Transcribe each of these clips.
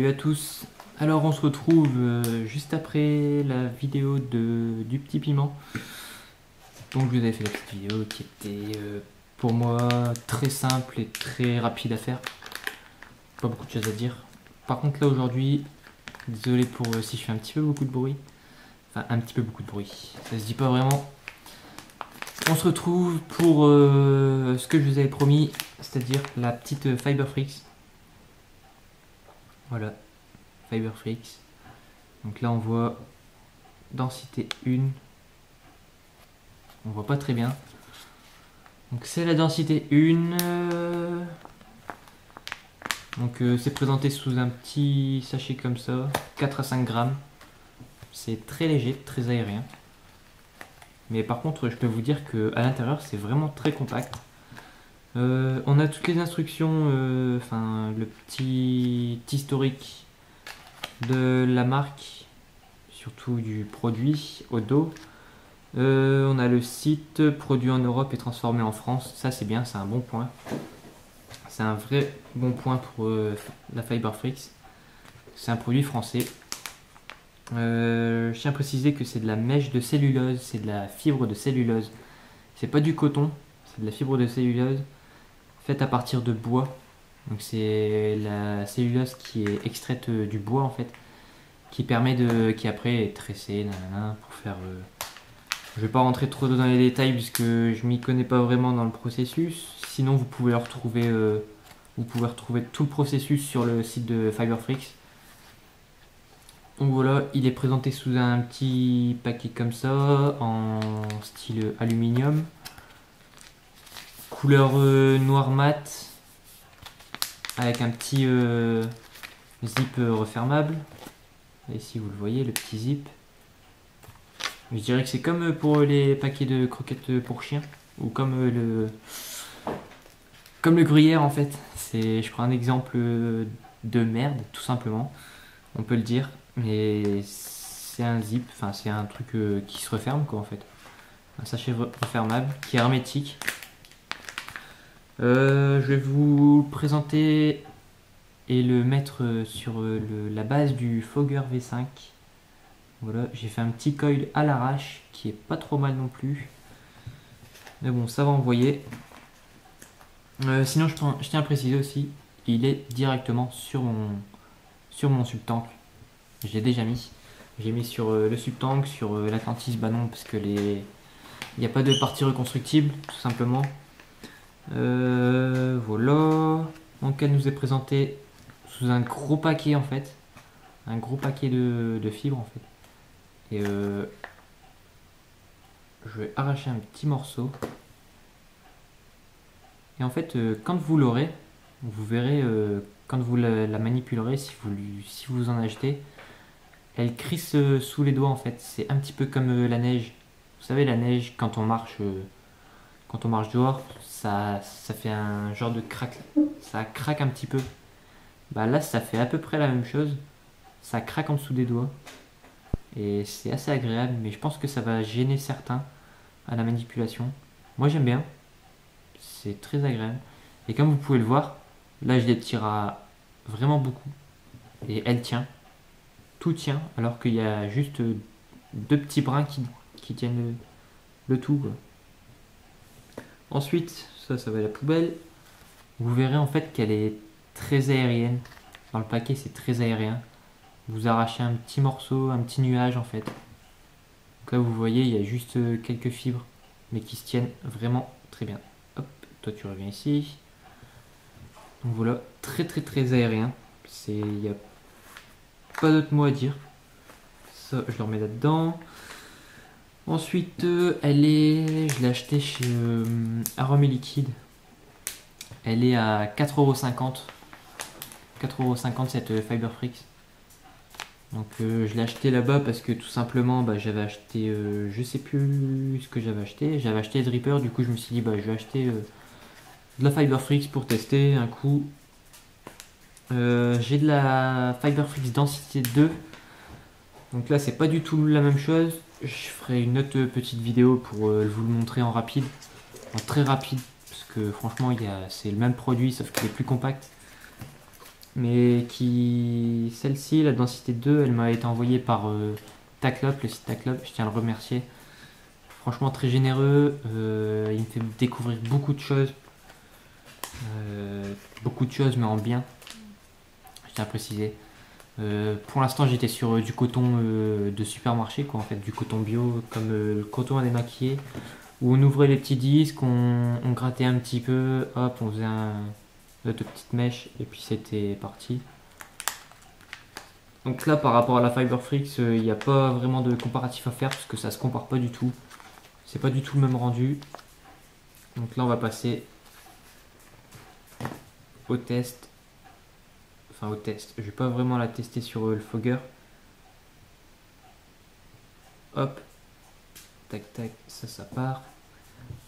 Salut à tous. Alors on se retrouve juste après la vidéo du petit piment. Donc je vous avais fait la petite vidéo qui était pour moi très simple et très rapide à faire. Pas beaucoup de choses à dire. Par contre là aujourd'hui, désolé pour si je fais un petit peu beaucoup de bruit. Enfin un petit peu beaucoup de bruit. Ça se dit pas vraiment. On se retrouve pour ce que je vous avais promis, c'est-à-dire la petite Fiberfrix. Voilà, Fiberfrix. Donc là on voit densité 1. On voit pas très bien. Donc c'est la densité 1. Donc c'est présenté sous un petit sachet comme ça, 4 à 5 grammes. C'est très léger, très aérien. Mais par contre je peux vous dire que à l'intérieur c'est vraiment très compact. On a toutes les instructions, enfin le petit historique de la marque, surtout du produit au dos. On a le site, produit en Europe et transformé en France. Ça c'est bien, c'est un bon point. C'est un vrai bon point pour la Fiberfrix. C'est un produit français. Je tiens à préciser que c'est de la mèche de cellulose, c'est de la fibre de cellulose. C'est pas du coton, c'est de la fibre de cellulose faite à partir de bois. Donc c'est la cellulose qui est extraite du bois en fait, qui après est tressée pour faire. Je vais pas rentrer trop dans les détails puisque je m'y connais pas vraiment dans le processus. Sinon vous pouvez retrouver tout le processus sur le site de Fiberfrix. Donc voilà, il est présenté sous un petit paquet comme ça, en style aluminium. Couleur noir mat, avec un petit zip refermable. Et si vous le voyez, le petit zip. Je dirais que c'est comme pour les paquets de croquettes pour chiens, ou comme le gruyère en fait. Je prends un exemple de merde, tout simplement, on peut le dire. Mais c'est un zip, enfin c'est un truc qui se referme quoi en fait. Un sachet refermable, qui est hermétique. Je vais vous le présenter et le mettre sur la base du Fogger V5. Voilà, j'ai fait un petit coil à l'arrache qui est pas trop mal non plus. Mais bon, ça va envoyer. Sinon, je tiens à préciser aussi, il est directement sur mon subtank. Je l'ai déjà mis. J'ai mis sur le subtank, sur l'Atlantis, bah non, parce que il n'y a pas de partie reconstructible, tout simplement. Voilà. Donc elle nous est présentée sous un gros paquet en fait. Un gros paquet de fibres en fait. Et je vais arracher un petit morceau. Et en fait, quand vous l'aurez, vous verrez, quand vous la manipulerez, si vous en achetez, elle crisse sous les doigts en fait. C'est un petit peu comme la neige. Vous savez, la neige, quand on marche dehors, ça fait un genre de craque. Ça craque un petit peu. Bah là, ça fait à peu près la même chose. Ça craque en dessous des doigts. Et c'est assez agréable, mais je pense que ça va gêner certains à la manipulation. Moi j'aime bien, c'est très agréable. Et comme vous pouvez le voir, là je l'étire à vraiment beaucoup. Et elle tient, tout tient, alors qu'il y a juste deux petits brins qui tiennent le tout quoi. Ensuite, ça va à la poubelle. Vous verrez en fait qu'elle est très aérienne. Dans le paquet c'est très aérien. Vous arrachez un petit morceau, un petit nuage en fait. Donc là vous voyez il y a juste quelques fibres mais qui se tiennent vraiment très bien. Hop, toi tu reviens ici. Donc voilà, très très très aérien. Il n'y a pas d'autre mot à dire. Ça je le remets là-dedans. Ensuite je l'ai acheté chez Arôme et Liquide. Elle est à 4,50 €. 4,50 € cette Fiberfrix. Donc je l'ai acheté là-bas parce que tout simplement j'avais acheté, je sais plus ce que j'avais acheté. J'avais acheté Dripper, du coup je me suis dit je vais acheter de la Fiberfrix pour tester un coup. J'ai de la Fiberfrix densité 2. Donc là c'est pas du tout la même chose. Je ferai une autre petite vidéo pour vous le montrer en rapide. En très rapide. Parce que franchement c'est le même produit sauf qu'il est plus compact. Mais Et celle-ci, la densité 2, elle m'a été envoyée par Taclop, le site Taclop, je tiens à le remercier. Franchement très généreux, il me fait découvrir beaucoup de choses mais en bien, je tiens à préciser. Pour l'instant j'étais sur du coton de supermarché, quoi, en fait, du coton bio, comme le coton à démaquiller, où on ouvrait les petits disques, on grattait un petit peu, hop, on faisait de petites mèches et puis c'était parti. Donc là par rapport à la Fiberfrix, il n'y a pas vraiment de comparatif à faire parce que ça se compare pas du tout. C'est pas du tout le même rendu. Donc là on va passer au test. Enfin au test. Je vais pas vraiment la tester sur le Fogger. Hop. Tac tac, ça part.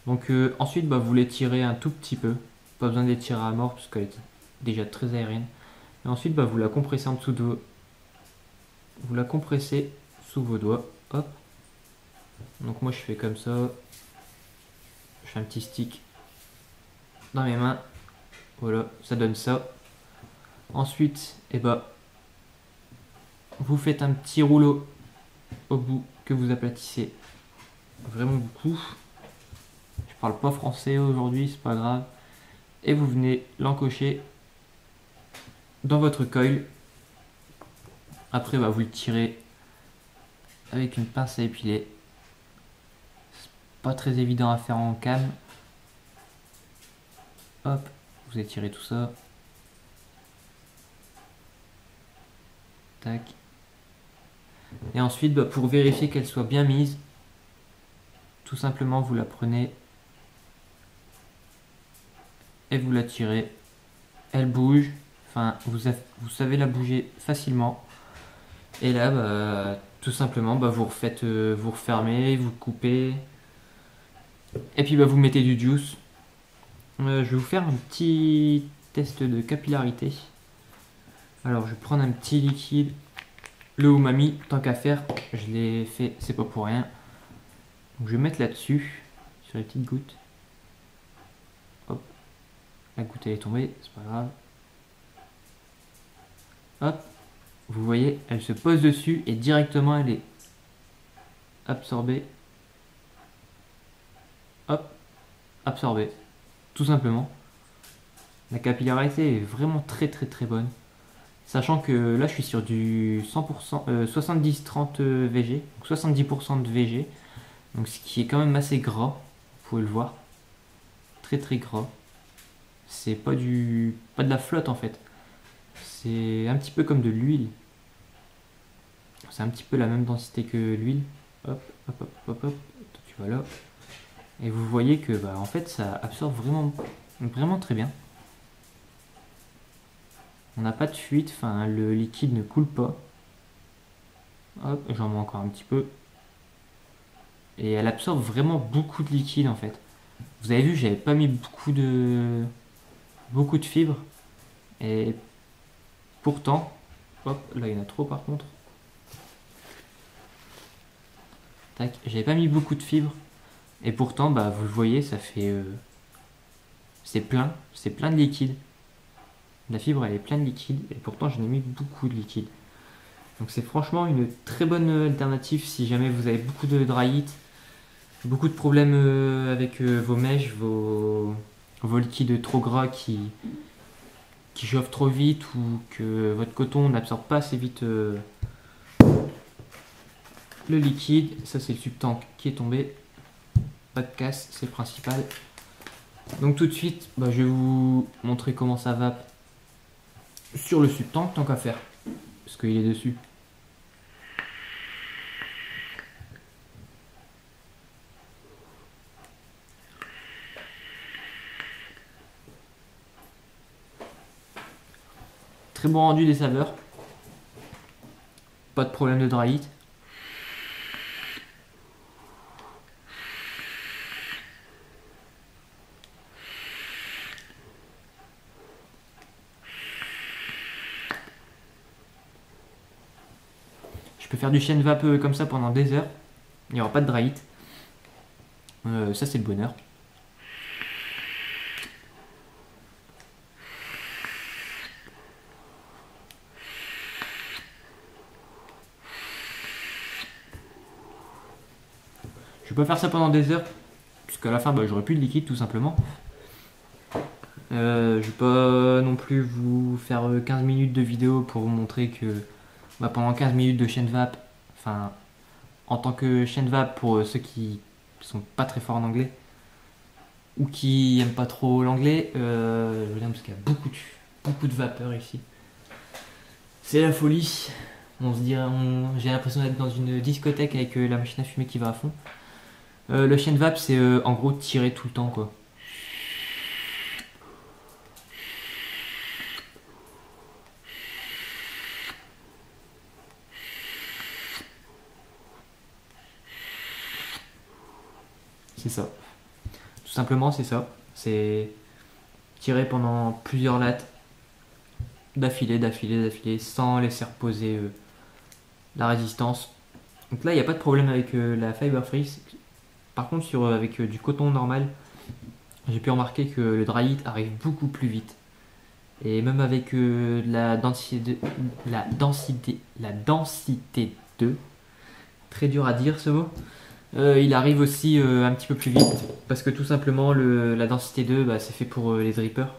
Donc ensuite vous l'étirez un tout petit peu. Pas besoin d'étirer à mort parce qu'elle est déjà très aérienne. Et ensuite vous la compressez en dessous de vos... Vous la compressez sous vos doigts. Hop. Donc moi je fais comme ça. Je fais un petit stick dans mes mains. Voilà, ça donne ça. Ensuite, vous faites un petit rouleau au bout que vous aplatissez vraiment beaucoup. Je parle pas français aujourd'hui, c'est pas grave. Et vous venez l'encocher dans votre coil. Après, vous le tirez avec une pince à épiler. C'est pas très évident à faire en cam. Hop, vous étirez tout ça. Tac. Et ensuite, pour vérifier qu'elle soit bien mise, tout simplement vous la prenez et vous la tirez. Elle bouge, enfin vous savez la bouger facilement. Et là, tout simplement, vous refaites, vous refermez, vous coupez. Et puis vous mettez du juice. Je vais vous faire un petit test de capillarité. Alors je vais prendre un petit liquide. Le umami, tant qu'à faire, je l'ai fait, c'est pas pour rien. Donc je vais mettre là-dessus, sur les petites gouttes. Hop, la goutte elle est tombée, c'est pas grave. Hop, vous voyez, elle se pose dessus et directement elle est absorbée. Hop, absorbée, tout simplement. La capillarité est vraiment très bonne. Sachant que là je suis sur du 100%, 70-30 VG, donc 70% de VG. Donc ce qui est quand même assez gras, vous pouvez le voir. Très gras. C'est pas de la flotte en fait. C'est un petit peu comme de l'huile. C'est un petit peu la même densité que l'huile. Hop, hop, hop, hop, hop. Tu vas là. Et vous voyez que en fait ça absorbe vraiment très bien. On n'a pas de fuite, enfin le liquide ne coule pas. Hop, j'en mets encore un petit peu. Et elle absorbe vraiment beaucoup de liquide en fait. Vous avez vu, j'avais pas mis beaucoup de fibres. Et pourtant, hop, là il y en a trop par contre. Tac, j'avais pas mis beaucoup de fibres. Et pourtant, vous le voyez, ça fait... c'est plein de liquide. La fibre elle est pleine de liquide et pourtant j'en ai mis beaucoup de liquide. Donc c'est franchement une très bonne alternative si jamais vous avez beaucoup de dry heat, beaucoup de problèmes avec vos mèches, vos liquides trop gras qui chauffent trop vite ou que votre coton n'absorbe pas assez vite le liquide. Ça c'est le subtank qui est tombé. Pas de casse, c'est le principal. Donc tout de suite, je vais vous montrer comment ça va sur le subtank tant qu'à faire. Parce qu'il est dessus. Très bon rendu des saveurs. Pas de problème de dry heat. Je peux faire du chêne vapeur comme ça pendant des heures. Il n'y aura pas de dry heat. Ça c'est le bonheur. vais pas faire ça pendant des heures, puisqu'à la fin j'aurai plus de liquide tout simplement. Je vais pas non plus vous faire 15 minutes de vidéo pour vous montrer que pendant 15 minutes de chaîne vape, enfin en tant que chaîne vape pour ceux qui sont pas très forts en anglais ou qui aiment pas trop l'anglais, je veux dire parce qu'il y a beaucoup de vapeur ici. C'est la folie. On se dirait, j'ai l'impression d'être dans une discothèque avec la machine à fumer qui va à fond. Le chaîne vape, c'est en gros tirer tout le temps quoi. C'est ça. Tout simplement, c'est ça. C'est tirer pendant plusieurs lattes d'affilée, sans laisser reposer la résistance. Donc là, il n'y a pas de problème avec la Fiber Freeze. Par contre, avec du coton normal, j'ai pu remarquer que le dry heat arrive beaucoup plus vite. Et même avec la densité 2, très dur à dire ce mot, il arrive aussi un petit peu plus vite. Parce que tout simplement, la densité 2, c'est fait pour les drippers.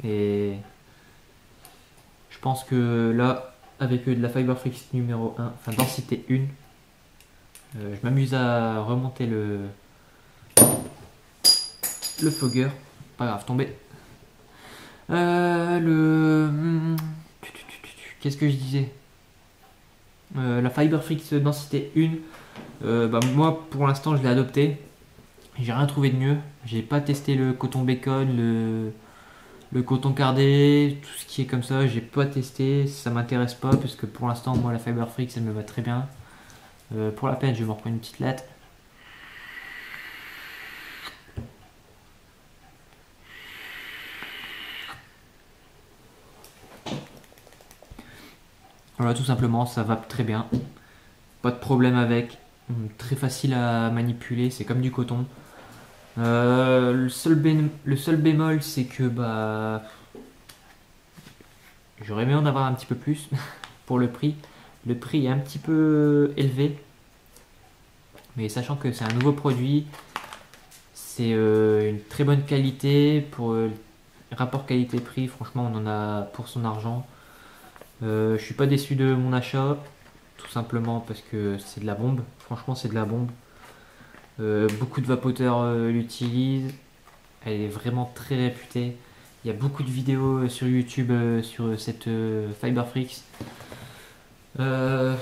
Et je pense que là, avec de la Fiber Freeze numéro 1, enfin densité 1, je m'amuse à remonter le fogger. Pas grave, tombé. Qu'est-ce que je disais, la Fiber Freeze densité 1, moi pour l'instant je l'ai adopté. J'ai rien trouvé de mieux. J'ai pas testé le coton bacon, le coton cardé, tout ce qui est comme ça. J'ai pas testé, ça m'intéresse pas parce que pour l'instant moi la Fiber Freeze elle me va très bien. Pour la peine je vais m'en prendre une petite latte. Voilà, tout simplement, ça va très bien. Pas de problème avec. Très facile à manipuler, c'est comme du coton. Le seul bémol, c'est que j'aurais aimé en avoir un petit peu plus pour le prix. Le prix est un petit peu élevé. Mais sachant que c'est un nouveau produit, c'est une très bonne qualité. Pour le rapport qualité-prix, franchement, on en a pour son argent. Je suis pas déçu de mon achat, tout simplement parce que c'est de la bombe. Franchement, c'est de la bombe. Beaucoup de vapoteurs l'utilisent. Elle est vraiment très réputée. Il y a beaucoup de vidéos sur YouTube sur cette Fiber Freeze. Je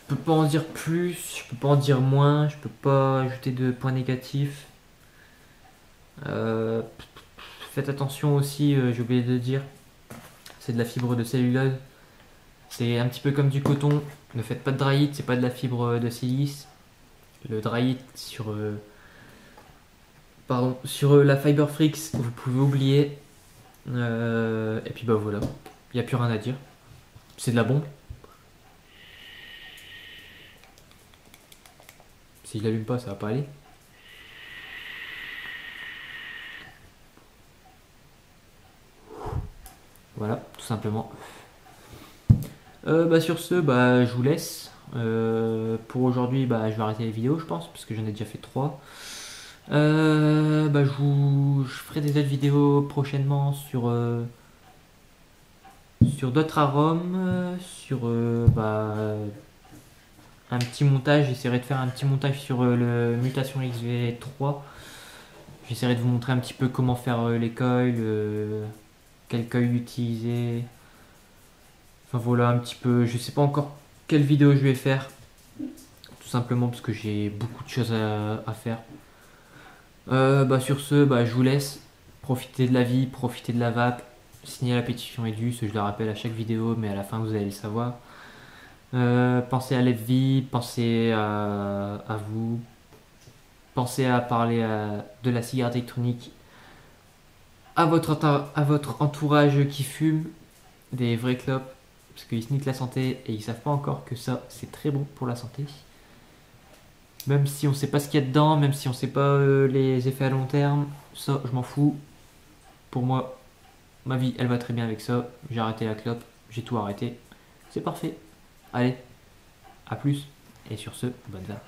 peux pas en dire plus, je peux pas en dire moins, je peux pas ajouter de points négatifs. Euh, Faites attention aussi, j'ai oublié de le dire, c'est de la fibre de cellulose. C'est un petit peu comme du coton. Ne faites pas de dry heat, c'est pas de la fibre de silice. Le dry heat sur la Fiber Freeze, vous pouvez oublier. Et puis voilà, il n'y a plus rien à dire. C'est de la bombe. Si je l'allume pas, ça va pas aller. Voilà, tout simplement. Sur ce, je vous laisse. Pour aujourd'hui, je vais arrêter les vidéos, je pense, parce que j'en ai déjà fait 3. Je ferai des autres vidéos prochainement sur d'autres arômes, sur un petit montage. J'essaierai de faire un petit montage sur le Mutation XV3. J'essaierai de vous montrer un petit peu comment faire les coils, quel coil utiliser. Enfin voilà, un petit peu. Je sais pas encore quelle vidéo je vais faire. Tout simplement parce que j'ai beaucoup de choses à faire. Sur ce, je vous laisse. Profitez de la vie, profitez de la vape. Signez la pétition EDUS, je le rappelle à chaque vidéo, mais à la fin vous allez le savoir. Pensez à l'EDVI, pensez à vous. Pensez à parler de la cigarette électronique à votre entourage qui fume des vrais clopes. Parce qu'ils se niquent la santé et ils savent pas encore que ça c'est très bon pour la santé. Même si on sait pas ce qu'il y a dedans, même si on sait pas les effets à long terme, ça je m'en fous. Pour moi, ma vie elle va très bien avec ça. J'ai arrêté la clope, j'ai tout arrêté. C'est parfait. Allez, à plus. Et sur ce, bonne vape.